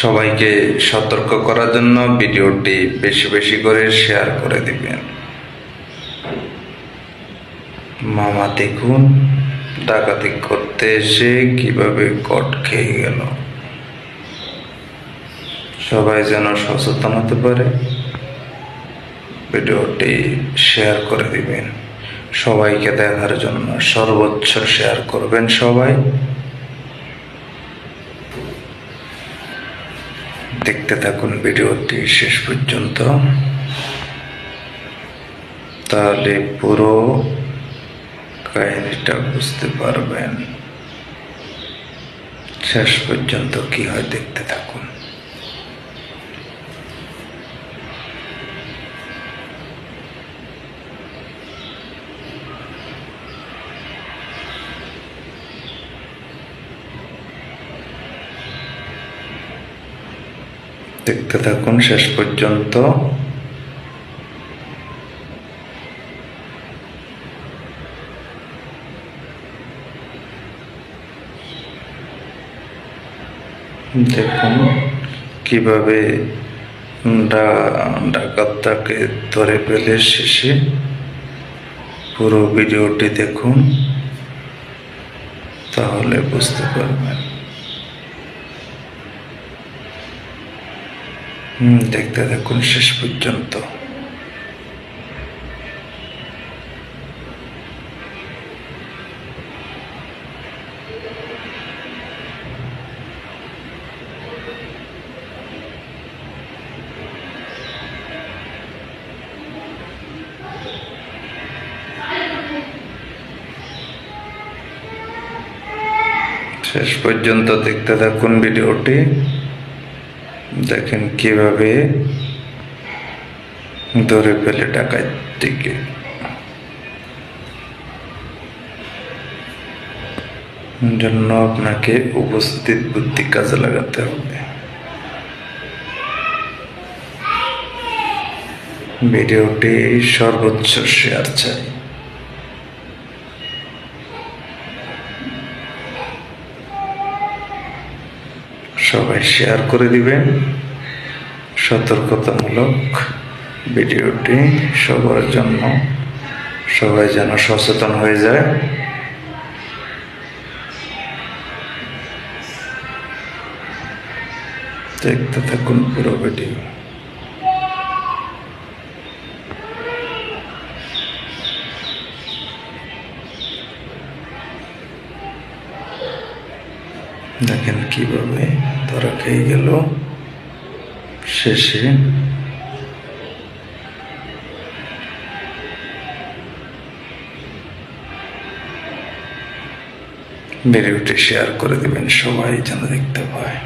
সবাইকে সতর্ক করার জন্য ভিডিওটি বেশি বেশি করে শেয়ার করে দিবেন। মামা দেখুন ডাকাতি করতে এসে কিভাবে কট খেয়ে গেল। সবাই যেন সচেতন হতে পারে, ভিডিওটি শেয়ার করে দিবেন। সবাইকে দেখার জন্য সর্বোচ্চ শেয়ার করবেন সবাই। দেখতে থাকুন ভিডিওটি শেষ পর্যন্ত, তাহলে পুরো কাহিনীটা বুঝতে পারবেন। শেষ পর্যন্ত কি হয় দেখতে থাকুন। দেখতে থাকুন শেষ পর্যন্ত। দেখুন কিভাবে ডাকাতটাকে ধরে ফেলে শেষে। পুরো ভিডিওটি দেখুন, তাহলে বুঝতে পারবেন। দেখতে থাকুন শেষ পর্যন্ত। শেষ পর্যন্ত দেখতে থাকুন ভিডিওটি। দেখেন কিভাবে ধরে ফেলে ডাকাতটিকে। জন্য আপনাকে উপস্থিত বুদ্ধি কাজে লাগাতে হবে। ভিডিওটি সর্বোচ্চ শেয়ার চাই। সবাই শেয়ার করে দিবেন। সতর্কতামূলক ভিডিওটি সবার জন্য, সবাই যেন সচেতন হয়ে যায়। দেখতে থাকুন পুরো ভিডিও। দেখেন কিভাবে ধরা খেয়ে গেল শেষে। ভিডিওটি শেয়ার করে দিবেন সবাই যেন দেখতে পায়।